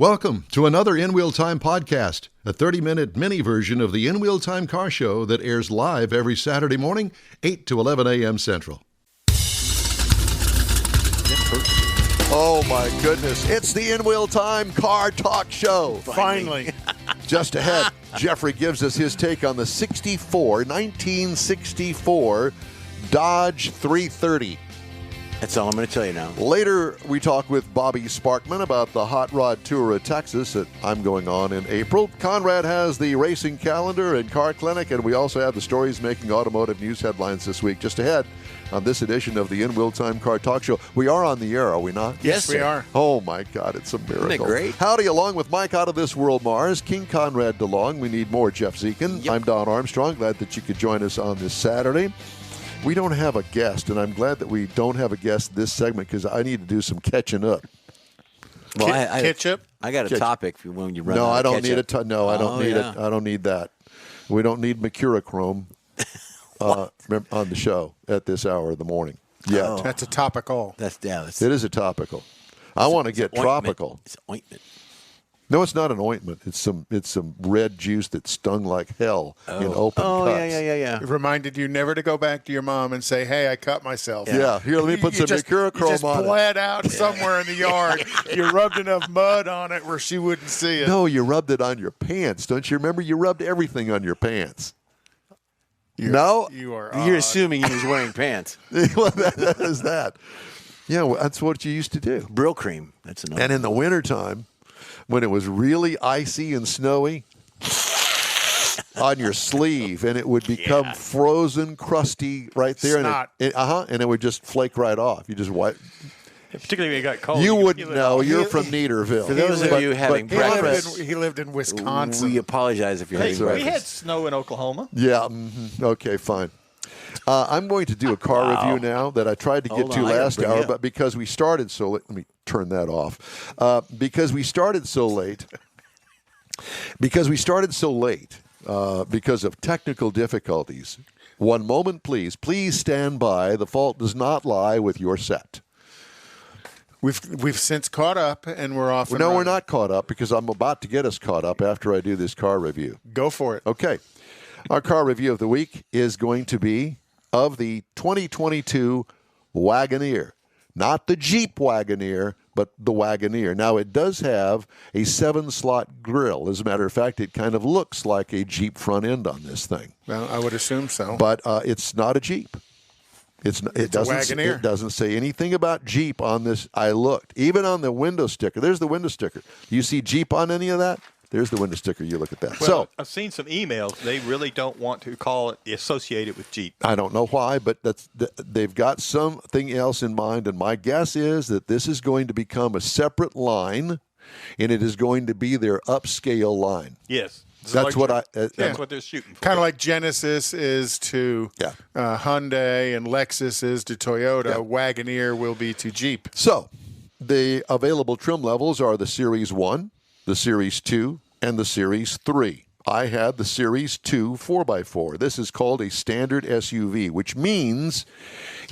Welcome to another In Wheel Time podcast, a 30-minute mini version of the In Wheel Time car show that airs live every Saturday morning, 8 to 11 a.m. Central. Oh my goodness, it's the In Wheel Time car talk show. Finally. Just ahead, Jeffrey gives us his take on the 1964 Dodge 330. That's all I'm going to tell you now. Later, we talk with Bobby Sparkman about the Hot Rod Tour of Texas that I'm going on in April. Conrad has the racing calendar and car clinic, and we also have the stories making automotive news headlines this week. Just ahead on this edition of the In Wheel Time Car Talk Show. We are on the air, are we not? Yes, we are. Oh, my God, it's a miracle. Isn't it great? Howdy, along with Mike out of this world, Mars, King Conrad DeLong. We need more Jeff Dziekan. Yep. I'm Don Armstrong. Glad that you could join us on this Saturday. We don't have a guest, and I'm glad that we don't have a guest this segment because I need to do some catching up. Well, Ketchup? I got a topic for when you run No, out I of don't need ketchup. it. No, I don't need yeah. it. I don't need that. We don't need mercurochrome on the show at this hour of the morning. Yeah, Oh. That's a topical. That's it is a topical. I want to get ointment. tropical. It's ointment. No, it's not an ointment. It's some red juice that stung like hell in open cuts. Yeah. It reminded you never to go back to your mom and say, "Hey, I cut myself." Yeah, here, let me put some mercurochrome you just on it. bled out somewhere in the yard. You rubbed enough mud on it where she wouldn't see it. No, you rubbed it on your pants. Don't you remember? You rubbed everything on your pants. No? You are You're odd. assuming he was wearing pants. Well, that is that. Yeah, well, that's what you used to do. Brill cream. That's another. And in the wintertime, when it was really icy and snowy, on your sleeve, and it would become frozen, crusty right there. Snot. And it would just flake right off. You just wipe. Particularly when it got cold. You could wouldn't feel it know. all. You're from Neaterville. For those of you having He lived, breakfast, he lived in Wisconsin. we apologize if you're Hey, having we had breakfast. snow in Oklahoma. Yeah. Okay, fine. I'm going to do a car review now that I tried to get Hold to on, I gotta last bring hour, you up. but because we started so late, let me turn that off. Because we started so late, because of technical difficulties. One moment, please. Please stand by. The fault does not lie with your set. We've since caught up, and we're off. and No, we're running. not caught up because I'm about to get us caught up after I do this car review. Go for it. Okay. Our car review of the week is going to be of the 2022 Wagoneer. Not the Jeep Wagoneer, but the Wagoneer. Now, it does have a 7-slot grille. As a matter of fact, it kind of looks like a Jeep front end on this thing. Well, I would assume so. But it's not a Jeep. It Wagoneer. doesn't say anything about Jeep on this. I looked. Even on the window sticker. There's the window sticker. You see Jeep on any of that? There's the window sticker. You look at that. Well, So I've seen some emails. They really don't want to call it associated with Jeep. I don't know why, but they've got something else in mind, and my guess is that this is going to become a separate line, and it is going to be their upscale line. Yes. That's what I. That's what they're shooting for. Kind of like Genesis is to Hyundai and Lexus is to Toyota. Yeah. Wagoneer will be to Jeep. So, the available trim levels are the Series 1, the Series 2, and the Series 3. I had the Series 2 4x4. This is called a standard SUV, which means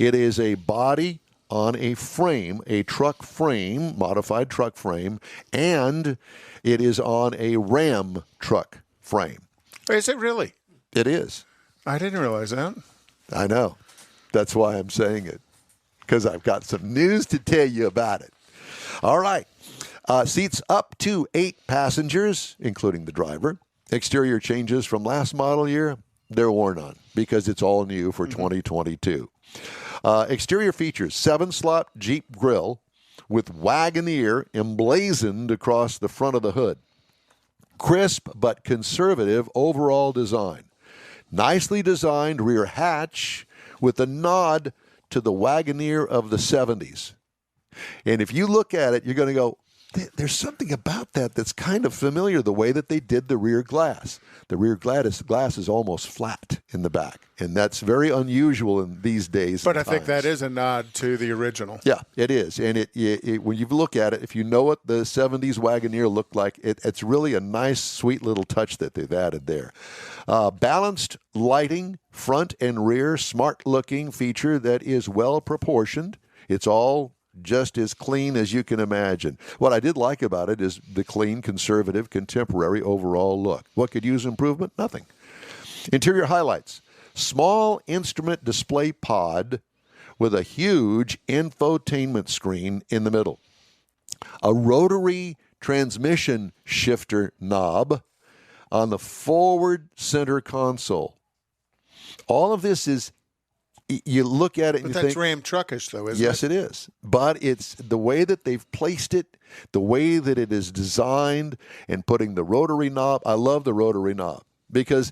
it is a body on a frame, a truck frame, modified truck frame, and it is on a Ram truck frame. Is it really? It is. I didn't realize that. I know. That's why I'm saying it, because I've got some news to tell you about it. All right. Seats up to 8 passengers, including the driver. Exterior changes from last model year, they're worn on because it's all new for 2022. Exterior features 7-slot Jeep grille with Wagoneer emblazoned across the front of the hood. Crisp but conservative overall design. Nicely designed rear hatch with a nod to the Wagoneer of the 70s. And if you look at it, you're going to go, there's something about that that's kind of familiar, the way that they did the rear glass. The rear glass is almost flat in the back, and that's very unusual in these days. But I think that is a nod to the original. Yeah, it is. And it when you look at it, if you know what the 70s Wagoneer looked like, it's really a nice, sweet little touch that they've added there. Balanced lighting, front and rear, smart-looking feature that is well-proportioned. It's all just as clean as you can imagine. What I did like about it is the clean, conservative, contemporary overall look. What could use improvement? Nothing. Interior highlights. Small instrument display pod with a huge infotainment screen in the middle. A rotary transmission shifter knob on the forward center console. All of this is, you look at it and But you that's think, Ram truckish, though, isn't it? yes, it is. But it's the way that they've placed it, the way that it is designed, and putting the rotary knob. I love the rotary knob because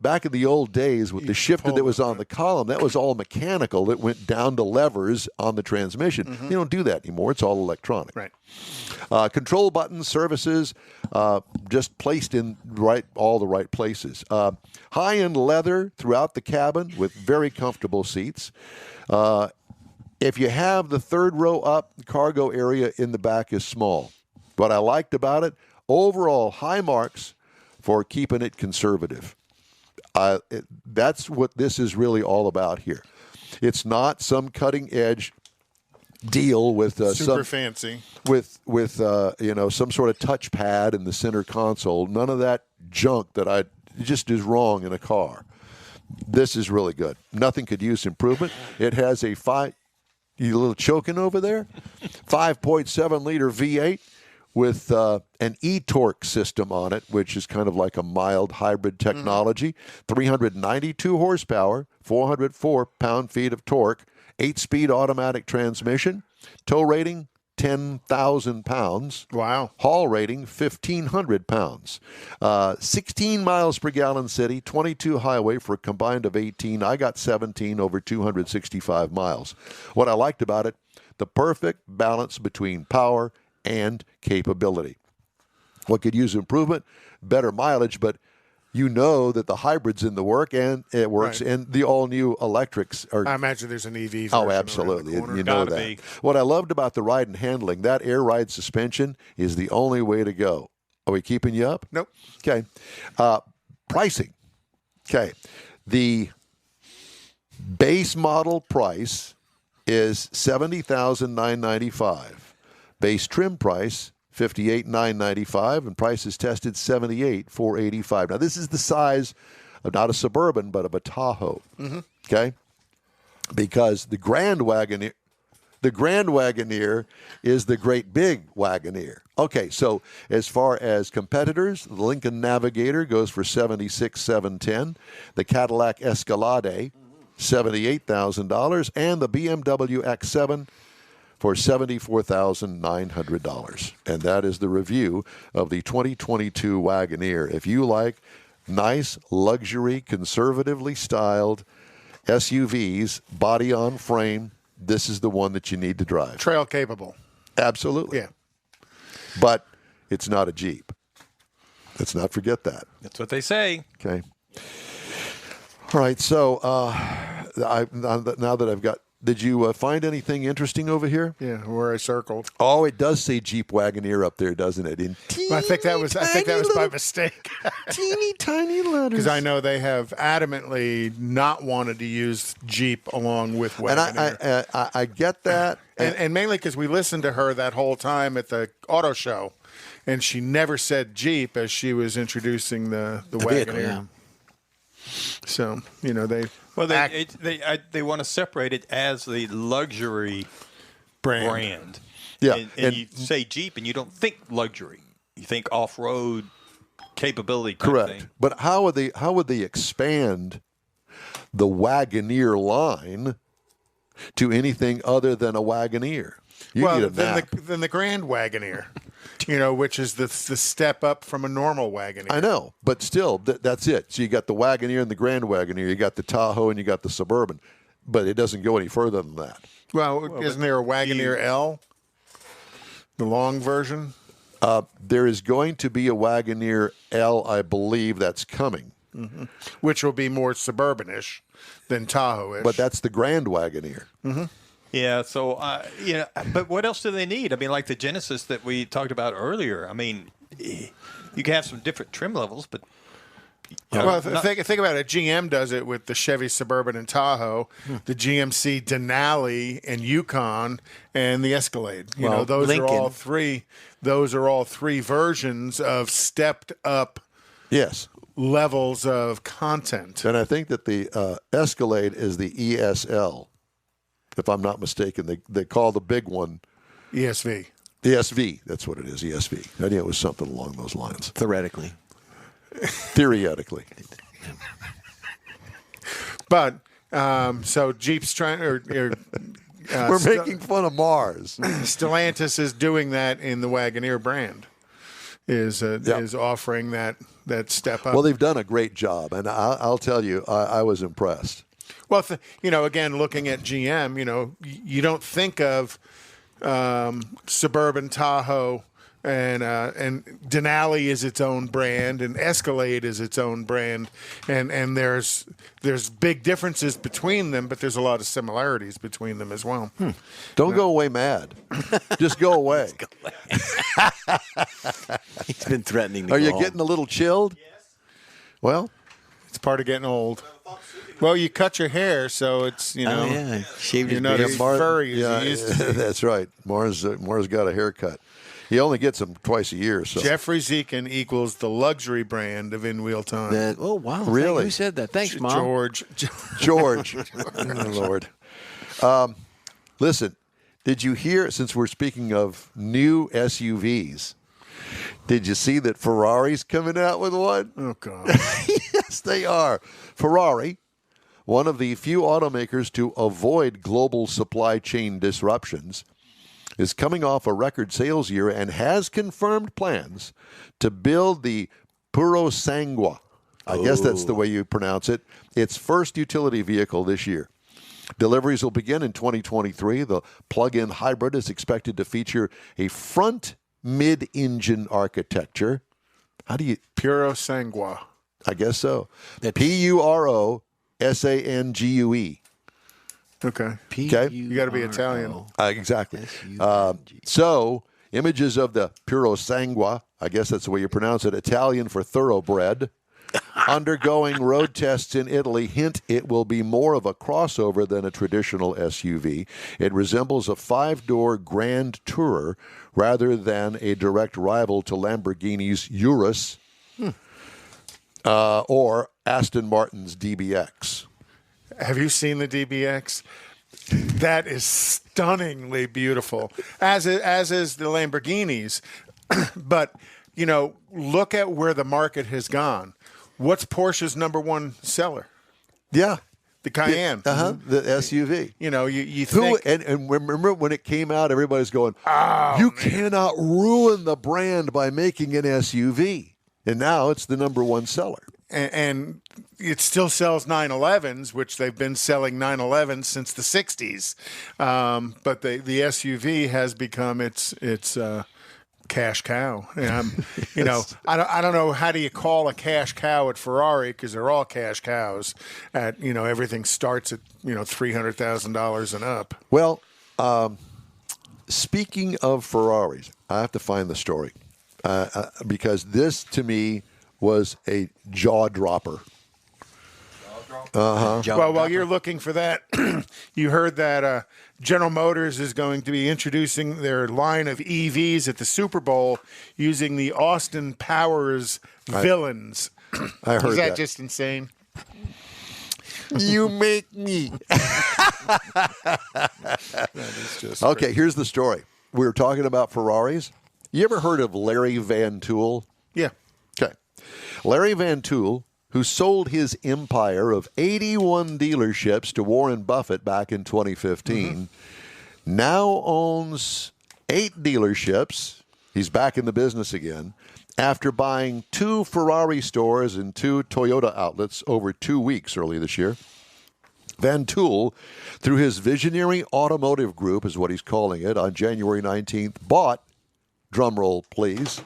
back in the old days with the shifter that was on the column, that was all mechanical. It went down to levers on the transmission. Mm-hmm. They don't do that anymore. It's all electronic. Right. Control buttons, services, just placed in all the right places. High-end leather throughout the cabin with very comfortable seats. If you have the third row up, the cargo area in the back is small. What I liked about it, overall high marks for keeping it conservative. That's what this is really all about here. It's not some cutting-edge deal with Super fancy. with some sort of touchpad in the center console. None of that junk that it just is wrong in a car. This is really good. Nothing could use improvement. It has you a little choking over there, 5.7 liter V8 with an e-torque system on it, which is kind of like a mild hybrid technology. 392 horsepower, 404 pound-feet of torque. 8-speed automatic transmission. Tow rating, 10,000 pounds. Wow. Haul rating, 1,500 pounds. 16 miles per gallon city, 22 highway for a combined of 18. I got 17 over 265 miles. What I liked about it, the perfect balance between power and capability. What could use improvement? Better mileage, but you know that the hybrid's in the work and it works, Right. and the all-new electrics are. I imagine there's an EV version. Oh, around absolutely. the corner. You know Gotta that. be. What I loved about the ride and handling, that air ride suspension is the only way to go. Are we keeping you up? Nope. Okay. Pricing. Okay. The base model price is $70,995. Base trim price $58,995, and prices tested $78,485. Now this is the size of not a Suburban but of a Tahoe. Okay, because the Grand Wagoneer is the great big Wagoneer. Okay, so as far as competitors, the Lincoln Navigator goes for $76,710, the Cadillac Escalade $78,000, and the BMW X7 for $74,900. And that is the review of the 2022 Wagoneer. If you like nice, luxury, conservatively styled SUVs, body on frame, this is the one that you need to drive. Trail capable. Absolutely. Yeah. But it's not a Jeep. Let's not forget that. That's what they say. Okay. All right. So now that I've got, did you find anything interesting over here? Yeah, where I circled. Oh, it does say Jeep Wagoneer up there, doesn't it? In I think that was by mistake. teeny tiny letters. Because I know they have adamantly not wanted to use Jeep along with Wagoneer. And I get that. And mainly because we listened to her that whole time at the auto show, and she never said Jeep as she was introducing the Wagoneer. vehicle, yeah. So, they want to separate it as the luxury brand. Yeah, and you say Jeep and you don't think luxury. You think off-road capability type correct. thing. But how would they expand the Wagoneer line to anything other than a Wagoneer? You need a nap. then the Grand Wagoneer, which is the step up from a normal Wagoneer. I know, but still, that's it. So you got the Wagoneer and the Grand Wagoneer. You got the Tahoe and you got the Suburban. But it doesn't go any further than that. Well, isn't there a Wagoneer L? The long version? There is going to be a Wagoneer L, I believe, that's coming. Mm-hmm. Which will be more suburban-ish than Tahoe-ish. But that's the Grand Wagoneer. Mm-hmm. Yeah, so, but what else do they need? I mean, like the Genesis that we talked about earlier. I mean, you can have some different trim levels, but Well, think about it. GM does it with the Chevy Suburban and Tahoe, the GMC Denali and Yukon, and the Escalade. Those Lincoln. are all three. Those are all three versions of stepped up Yes. levels of content. And I think that the Escalade is the ESL, if I'm not mistaken. They call the big one ESV. ESV. That's what it is, ESV. I knew it was something along those lines. Theoretically. Theoretically. But so Jeep's trying, We're making fun of Mars. Stellantis is doing that in the Wagoneer brand. Is offering that step up. Well, they've done a great job, and I'll tell you, I was impressed. Well, again, looking at GM, you don't think of Suburban, Tahoe, and Denali is its own brand, and Escalade is its own brand, and there's big differences between them, but there's a lot of similarities between them as well. Don't go away mad. Just go away. He's been threatening to Are go you home. getting a little chilled? Well, It's part of getting old. Well, you cut your hair, so it's Oh, yeah. Shaved his not beard. as furry as you used to be. that's right. Mars got a haircut. He only gets them twice a year. So Jeffrey Dziekan equals the luxury brand of In-Wheel Time. Oh, wow. Really? Who said that? Thanks, Mom. George. George. Oh, Lord. Listen, did you hear, since we're speaking of new SUVs, did you see that Ferrari's coming out with one? Oh, God. Yes, they are. Ferrari, one of the few automakers to avoid global supply chain disruptions, is coming off a record sales year and has confirmed plans to build the Purosangue. I guess that's the way you pronounce it. Its first utility vehicle this year. Deliveries will begin in 2023. The plug-in hybrid is expected to feature a front mid-engine architecture. How do you... Purosangue. I guess so. That's- Purosangue. Okay. Okay. You got to be Italian. Exactly. So, images of the Purosangue, I guess that's the way you pronounce it, Italian for thoroughbred, undergoing road tests in Italy, hint it will be more of a crossover than a traditional SUV. It resembles a 5-door Grand Tourer rather than a direct rival to Lamborghini's Urus or Aston Martin's DBX. Have you seen the DBX? That is stunningly beautiful, as is the Lamborghinis. But, look at where the market has gone. What's Porsche's number one seller? Yeah. The Cayenne. The SUV. You Who think... and remember when it came out, everybody's going, you cannot ruin the brand by making an SUV. And now it's the number one seller. And it still sells 911s, which they've been selling 911s since the 60s. But the SUV has become its cash cow. And I don't know, how do you call a cash cow at Ferrari, because they're all cash cows. At everything starts at $300,000 and up. Well, speaking of Ferraris, I have to find the story because this to me was a jaw dropper. Well, while you're looking for that, you heard that General Motors is going to be introducing their line of EVs at the Super Bowl using the Austin Powers villains. I heard Is that. that just insane? You make me. Okay, here's the story. We were talking about Ferraris. You ever heard of Larry Van Tool? Yeah. Okay. Larry Van Tool, who sold his empire of 81 dealerships to Warren Buffett back in 2015, now owns 8 dealerships. He's back in the business again after buying 2 Ferrari stores and 2 Toyota outlets over 2 weeks early this year. Van Tool, through his Visionary Automotive Group, is what he's calling it, on January 19th, bought, drumroll please,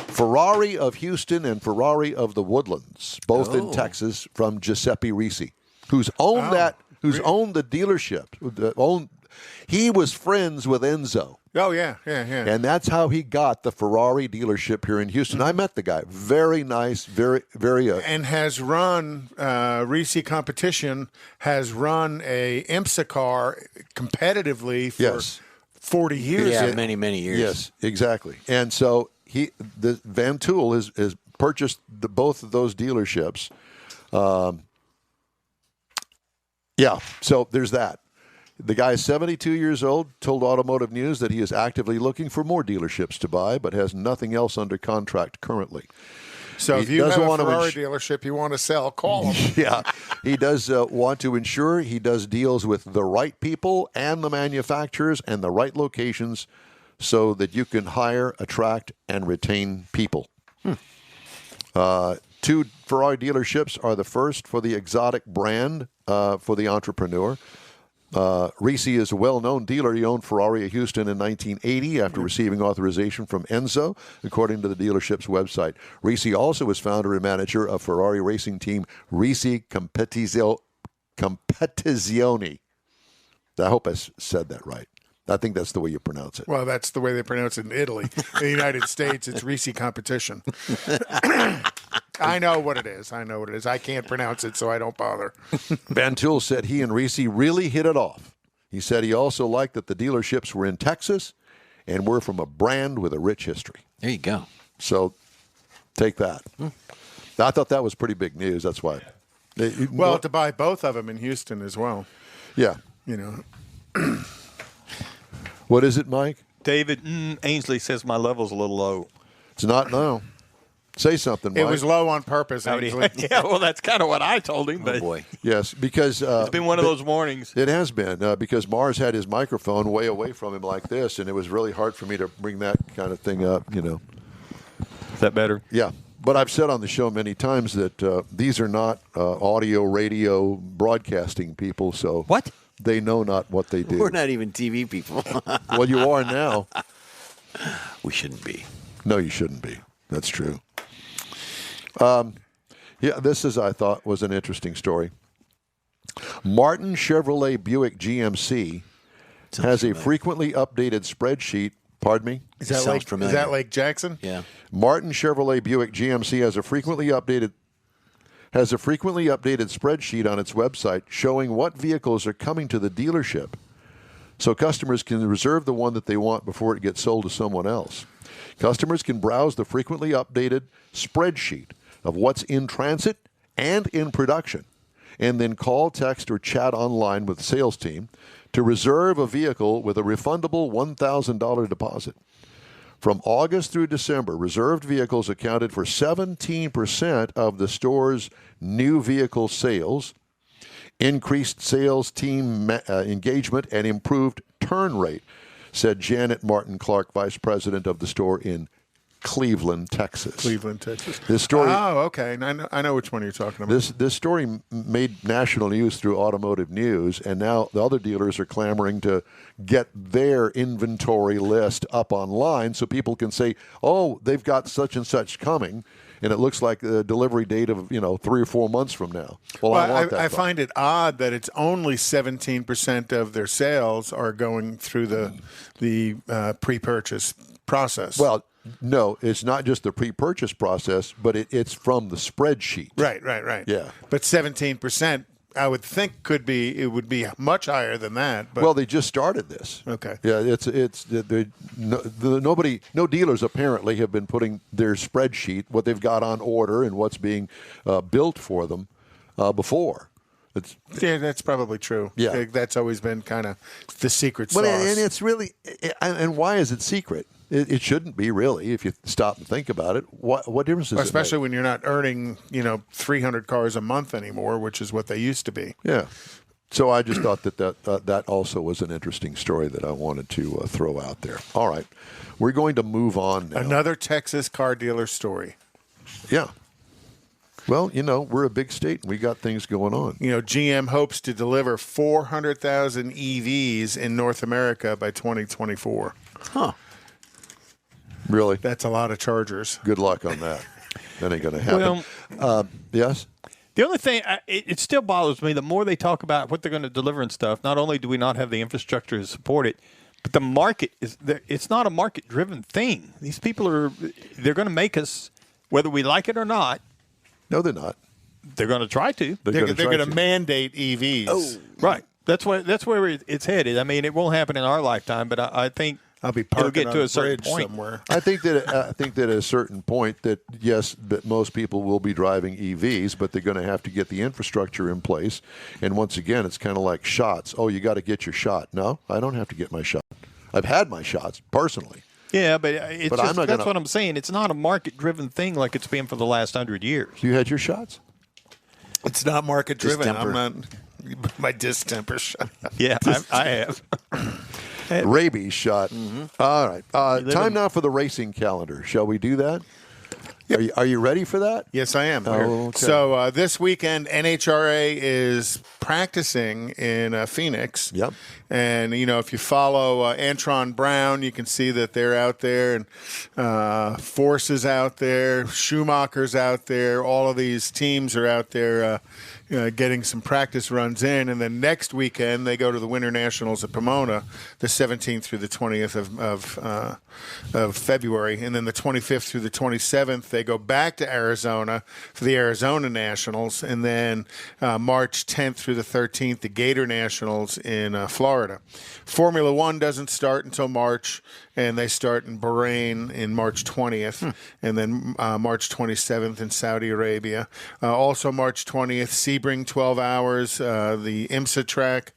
Ferrari of Houston and Ferrari of the Woodlands, both in Texas, from Giuseppe Risi, who's owned owned the dealership. He was friends with Enzo. Oh, yeah. And that's how he got the Ferrari dealership here in Houston. I met the guy. Very nice, very. And has run, Risi Competition has run a IMSA car competitively for 40 years. Yeah, many years. Yes, exactly. And so Van Tool has purchased both of those dealerships. So there's that. The guy is 72 years old, told Automotive News that he is actively looking for more dealerships to buy, but has nothing else under contract currently. So if you have a Ferrari dealership you want to sell, call him. Yeah, he does want to ensure he does deals with the right people and the manufacturers and the right locations so that you can hire, attract, and retain people. 2 Ferrari dealerships are the first for the exotic brand for the entrepreneur. Risi is a well-known dealer. He owned Ferrari of Houston in 1980 after receiving authorization from Enzo, according to the dealership's website. Risi also is founder and manager of Ferrari racing team Risi Competizione. I hope I said that right. I think that's the way you pronounce it. Well, that's the way they pronounce it in Italy. In the United States, it's Risi Competition. I know what it is. I can't pronounce it, so I don't bother. Van Tool said he and Risi really hit it off. He said he also liked that the dealerships were in Texas and were from a brand with a rich history. There you go. So take that. I thought that was pretty big news. That's why. Well, to buy both of them in Houston as well. Yeah. What is it, Mike? David Ainsley says my level's a little low. It's not, no. Say something, Mike. It was low on purpose, Ainsley. Yeah, well, that's kind of what I told him. But Oh, boy. Yes, because... it's been one of those mornings. It has been, because Mars had his microphone way away from him like this, and it was really hard for me to bring that kind of thing up, Is that better? Yeah. But I've said on the show many times that these are not audio, radio, broadcasting people, so... What? They know not what they do. We're not even TV people. Well, you are now. We shouldn't be. No, you shouldn't be. That's true. This I thought was an interesting story. Martin Chevrolet Buick GMC has a frequently updated spreadsheet. Pardon me? Is that Lake Jackson? Yeah. Martin Chevrolet Buick GMC has a frequently updated spreadsheet on its website showing what vehicles are coming to the dealership so customers can reserve the one that they want before it gets sold to someone else. Customers can browse the frequently updated spreadsheet of what's in transit and in production, and then call, text, or chat online with the sales team to reserve a vehicle with a refundable $1,000 deposit. From August through December, reserved vehicles accounted for 17% of the store's new vehicle sales, increased sales team engagement, and improved turn rate, said Janet Martin Clark, vice president of the store in Cleveland, Texas. This story. Oh, okay. I know which one you're talking about. This story made national news through Automotive News, and now the other dealers are clamoring to get their inventory list up online so people can say, "Oh, they've got such and such coming," and it looks like a delivery date of 3 or 4 months from now. Well, I want that. I find it odd that it's only 17% of their sales are going through the pre-purchase process. Well, no, it's not just the pre-purchase process, but it's from the spreadsheet. Right. Yeah. But 17%, I would think it would be much higher than that. But. Well, they just started this. Okay. Yeah, no dealers apparently have been putting their spreadsheet, what they've got on order and what's being built for them before. Yeah, that's probably true. Yeah. That's always been kind of the secret sauce. And it's really, and why is it secret? It shouldn't be, really, if you stop and think about it. What difference does it make? Especially when you're not earning 300 cars a month anymore, which is what they used to be. Yeah. So I just thought that also was an interesting story that I wanted to throw out there. All right. We're going to move on now. Another Texas car dealer story. Yeah. Well, we're a big state and we got things going on. GM hopes to deliver 400,000 EVs in North America by 2024. Huh. Really? That's a lot of Chargers. Good luck on that. That ain't going to happen. Yes? The only thing, it still bothers me, the more they talk about what they're going to deliver and stuff, not only do we not have the infrastructure to support it, But the market it's not a market-driven thing. These people they're going to make us, whether we like it or not. No, they're not. They're going to try to. They're going to mandate EVs. Oh, right. That's where it's headed. I mean, it won't happen in our lifetime, but I think I'll be it'll parking get on to a a certain bridge point. somewhere. I think that at a certain point that yes, that most people will be driving EVs, but they're going to have to get the infrastructure in place. And once again, it's kind of like shots. Oh, you got to get your shot. No, I don't have to get my shot. I've had my shots personally. Yeah, but that's what I'm saying. It's not a market-driven thing like it's been for the last 100 years. You had your shots? It's not market driven. Distemper. I'm not my distemper shot. Yeah, I have. Rabies shot. All right. Time now for the racing calendar. Shall we do that? Yep. Are you ready for that? Yes, I am. Oh, okay. So this weekend, NHRA is practicing in Phoenix. Yep. And, if you follow Antron Brown, you can see that they're out there, and Force is out there, Schumacher's out there. All of these teams are out there getting some practice runs in. And then next weekend, they go to the Winter Nationals at Pomona, the 17th through the 20th of February. And then the 25th through the 27th, they go back to Arizona for the Arizona Nationals. And then March 10th through the 13th, the Gator Nationals in Florida. Formula One doesn't start until March, and they start in Bahrain in March 20th, and then March 27th in Saudi Arabia. Also March 20th, Sebring 12 hours, the IMSA track,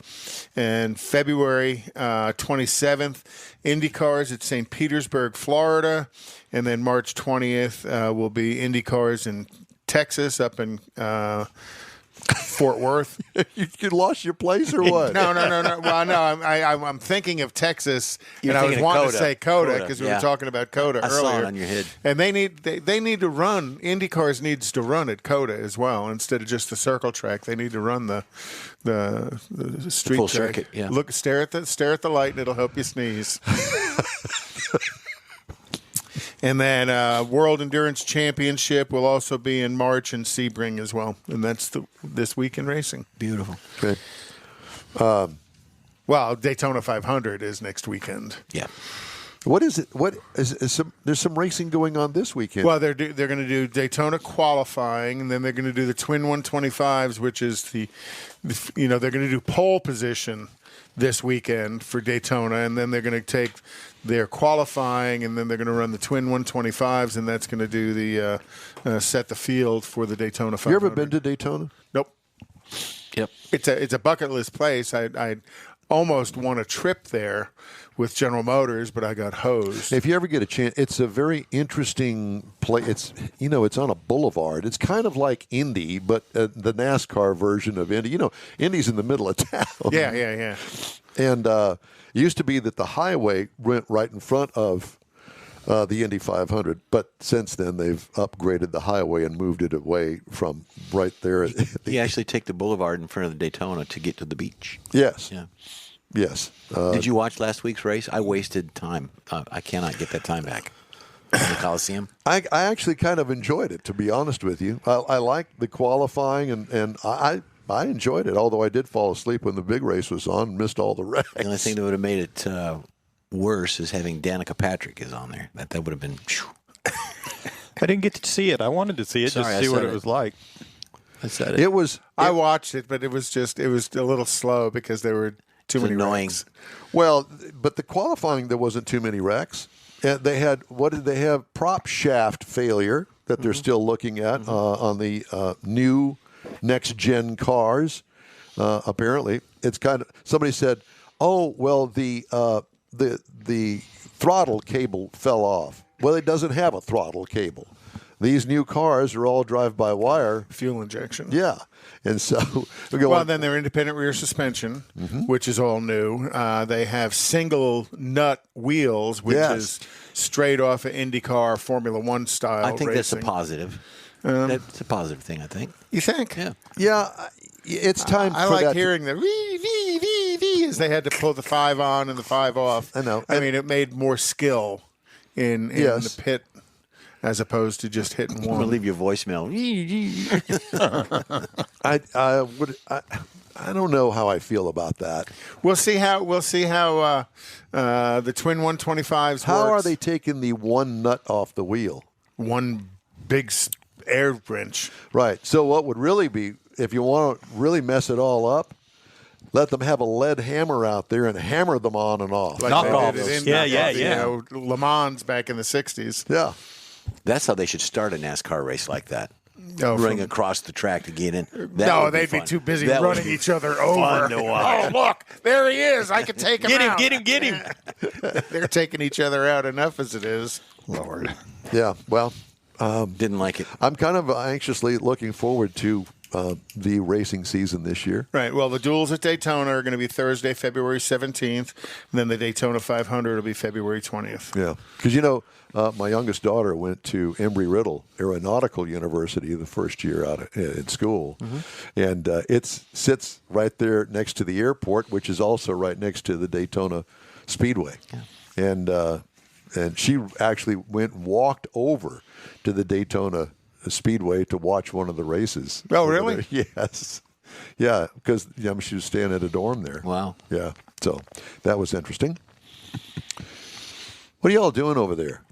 and February 27th, IndyCars at St. Petersburg, Florida, and then March 20th will be IndyCars in Texas up in Fort Worth. You lost your place or what? No. Well, no, I'm thinking of Texas, You're and I was thinking of wanting to Coda. say Coda Coda, because we yeah. were talking about Coda I earlier. saw it on your head. And they need to run. IndyCars needs to run at Coda as well instead of just the circle track. They need to run the street full track. circuit, yeah. Look, stare at the light, and it'll help you sneeze. And then World Endurance Championship will also be in March in Sebring as well. And that's this week in racing. Beautiful. Okay. Well, Daytona 500 is next weekend. Yeah. What is it? What is there's some racing going on this weekend? Well, they're going to do Daytona qualifying, and then they're going to do the Twin 125s, which is they're going to do pole position this weekend for Daytona, and then they're going to take their qualifying, and then they're going to run the Twin 125s, and that's going to do the set the field for the Daytona 500. you ever been to Daytona? Nope. Yep. It's a bucket list place. I almost won a trip there with General Motors, but I got hosed. If you ever get a chance, it's a very interesting place. It's it's on a boulevard. It's kind of like Indy, but the NASCAR version of Indy. Indy's in the middle of town. Yeah. And it used to be that the highway went right in front of the Indy 500, but since then they've upgraded the highway and moved it away from right there. You actually take the boulevard in front of the Daytona to get to the beach. Yes. Yeah. Yes. Did you watch last week's race? I wasted time. I cannot get that time back. In the Coliseum. I actually kind of enjoyed it, to be honest with you. I liked the qualifying, and I enjoyed it, although I did fall asleep when the big race was on and missed all the wrecks. The only thing that would have made it worse is having Danica Patrick is on there. That would have been. I didn't get to see it. I wanted to see it Sorry, just I to see what said it it. was like. I said it. It was. I watched it, but it was a little slow because there were too It's many annoying. wrecks. Well, but the qualifying, there wasn't too many wrecks. And they had, what did they have? Prop shaft failure that they're still looking at on the new next-gen cars. Apparently, it's kind of, somebody said, oh, well, the throttle cable fell off. Well, it doesn't have a throttle cable. These new cars are all drive-by-wire. Fuel injection. Yeah. And so we go Well, on. then they're independent rear suspension, which is all new. They have single nut wheels, which Yes. is straight off of IndyCar Formula One style. I think that's a racing. positive. That's a positive thing, I think. You think? Yeah. Yeah, it's time I for like that. hearing the wee, as they had to pull the 5 on and the 5 off. I know. I mean, it made more skill in Yes. the pit as opposed to just hitting I'm going to one. leave your voicemail. I don't know how I feel about that. We'll see how the twin 125s. How works. are they taking the one nut off the wheel? One big air wrench. Right. So what would really be, if you want to really mess it all up, let them have a lead hammer out there and hammer them on and off. Like Knockoffs. they did in Yeah. you know, Le Mans back in the 60s. Yeah. That's how they should start a NASCAR race like that. No, Running across the track to get in. No, they'd be too busy running each other over. Oh, look, there he is. I can take him out. Get him. They're taking each other out enough as it is. Lord. Yeah. Well, Didn't like it. I'm kind of anxiously looking forward to the racing season this year. Right. Well, the duels at Daytona are going to be Thursday, February 17th. And then the Daytona 500 will be February 20th. Yeah. Because, my youngest daughter went to Embry-Riddle Aeronautical University the first year out in school. And it sits right there next to the airport, which is also right next to the Daytona Speedway. Yeah. And she actually went and walked over to the Daytona Speedway to watch one of the races. Oh, really? Yes. Yeah, because she was staying at a dorm there. Wow. Yeah. So that was interesting. What are y'all doing over there?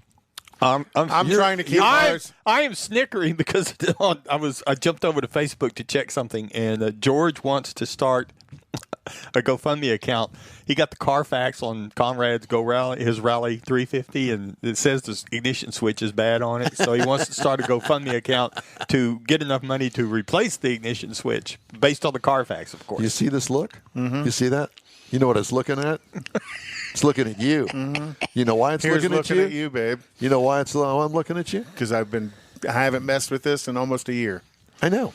I'm trying to keep ours. I am snickering because I jumped over to Facebook to check something, and George wants to start a GoFundMe account. He got the Carfax on Conrad's his Rally 350, and it says the ignition switch is bad on it. So he wants to start a GoFundMe account to get enough money to replace the ignition switch, based on the Carfax, of course. You see this look? Mm-hmm. You see that? You know what it's looking at? It's looking at you. Mm-hmm. You know why it's looking at you? Babe. You know why I'm looking at you? Because I haven't messed with this in almost a year. I know.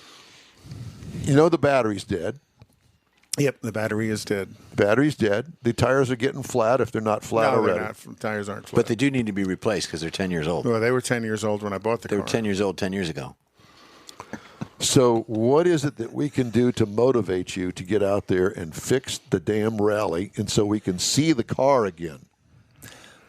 You know the battery's dead. Yep, the battery is dead. Battery's dead. The tires are getting flat if they're not flat No, already. they're not. Tires aren't flat. But they do need to be replaced because they're 10 years old. Well, they were 10 years old when I bought the They car. were 10 years old 10 years ago. So what is it that we can do to motivate you to get out there and fix the damn rally and so we can see the car again?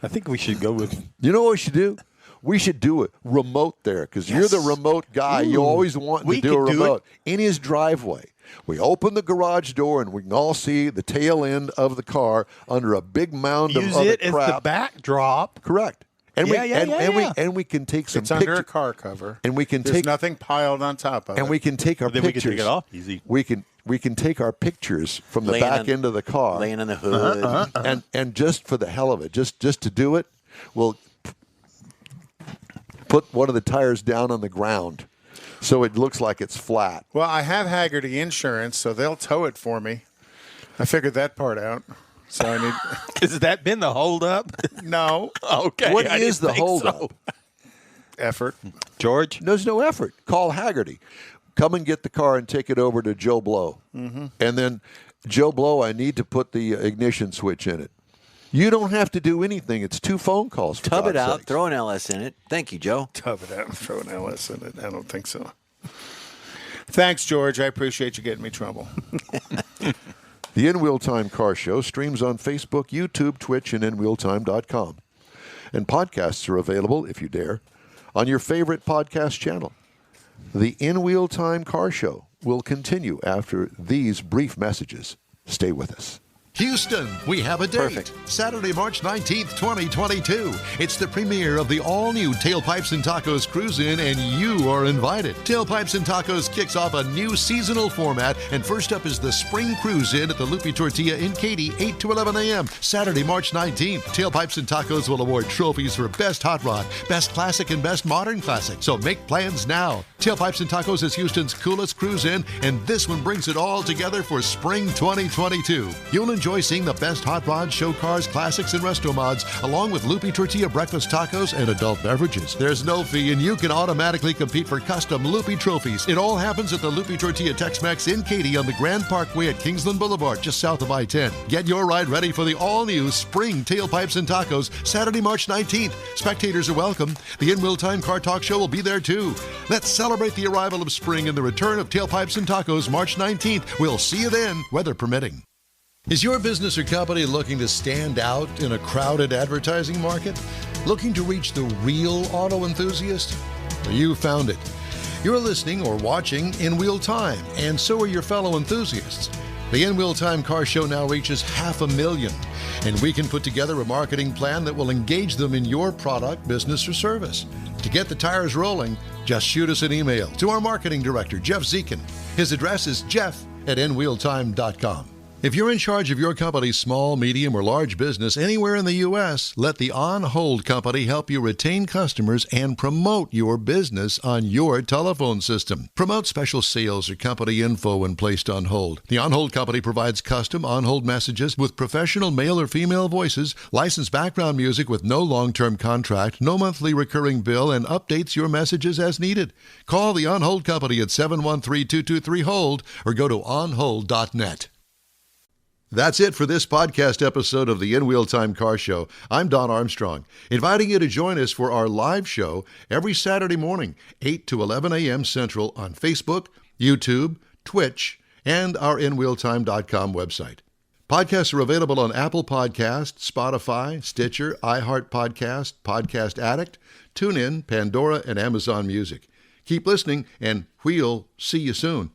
I think we should go with. You know what we should do? We should do it remote there because you're the remote guy. You always want to do a remote in his driveway. We open the garage door and we can all see the tail end of the car under a big mound of Use other it as crap. the backdrop. Correct. And Yeah. we can take some It's under a pictures. car cover. And we can There's take nothing piled on top of it. and we can take our Then pictures. we can take it off easy. We can take our pictures from the Laying back on- end of the car. Laying on the hood. And just for the hell of it, just to do it, we'll put one of the tires down on the ground so it looks like it's flat. Well, I have Haggerty insurance, so they'll tow it for me. I figured that part out. So I need Has that been the holdup? no Okay. What I is didn't the think holdup? so. effort. George? There's no effort. Call Haggerty. Come and get the car and take it over to Joe Blow. Mm-hmm. And then, Joe Blow, I need to put the ignition switch in it. You don't have to do anything. It's 2 phone calls. For Tub it God's out. sakes. Throw an LS in it. Thank you, Joe. Tub it out and throw an LS in it. I don't think so. Thanks, George. I appreciate you getting me trouble. The In Wheel Time Car Show streams on Facebook, YouTube, Twitch, and InWheelTime.com. And podcasts are available, if you dare, on your favorite podcast channel. The In Wheel Time Car Show will continue after these brief messages. Stay with us. Houston, we have a date. Perfect. Saturday, March 19th, 2022. It's the premiere of the all-new Tailpipes and Tacos Cruise-In, and you are invited. Tailpipes and Tacos kicks off a new seasonal format, and first up is the Spring Cruise-In at the Lupi Tortilla in Katy, 8 to 11 a.m., Saturday, March 19th. Tailpipes and Tacos will award trophies for Best Hot Rod, Best Classic, and Best Modern Classic, so make plans now. Tailpipes and Tacos is Houston's coolest cruise-in, and this one brings it all together for Spring 2022. You'll enjoy seeing the best hot rods, show cars, classics, and resto mods, along with Lupi Tortilla breakfast tacos and adult beverages. There's no fee, and you can automatically compete for custom Lupi trophies. It all happens at the Lupi Tortilla Tex-Mex in Katy on the Grand Parkway at Kingsland Boulevard, just south of I-10. Get your ride ready for the all-new Spring Tailpipes and Tacos, Saturday, March 19th. Spectators are welcome. The In Wheel Time Car Talk Show will be there, too. Let's celebrate the arrival of spring and the return of Tailpipes and Tacos, March 19th. We'll see you then, weather permitting. Is your business or company looking to stand out in a crowded advertising market? Looking to reach the real auto enthusiast? Well, you found it. You're listening or watching In Wheel Time, and so are your fellow enthusiasts. The In Wheel Time Car Show now reaches 500,000, and we can put together a marketing plan that will engage them in your product, business, or service. To get the tires rolling, just shoot us an email to our marketing director, Jeff Dziekan. His address is jeff@nwheeltime.com. If you're in charge of your company's small, medium, or large business anywhere in the U.S., let the On Hold Company help you retain customers and promote your business on your telephone system. Promote special sales or company info when placed on hold. The On Hold Company provides custom on-hold messages with professional male or female voices, licensed background music with no long-term contract, no monthly recurring bill, and updates your messages as needed. Call the On Hold Company at 713-223-HOLD or go to onhold.net. That's it for this podcast episode of the In Wheel Time Car Show. I'm Don Armstrong, inviting you to join us for our live show every Saturday morning, 8 to 11 a.m. Central on Facebook, YouTube, Twitch, and our InWheelTime.com website. Podcasts are available on Apple Podcasts, Spotify, Stitcher, iHeart Podcast, Podcast Addict, TuneIn, Pandora, and Amazon Music. Keep listening, and we'll see you soon.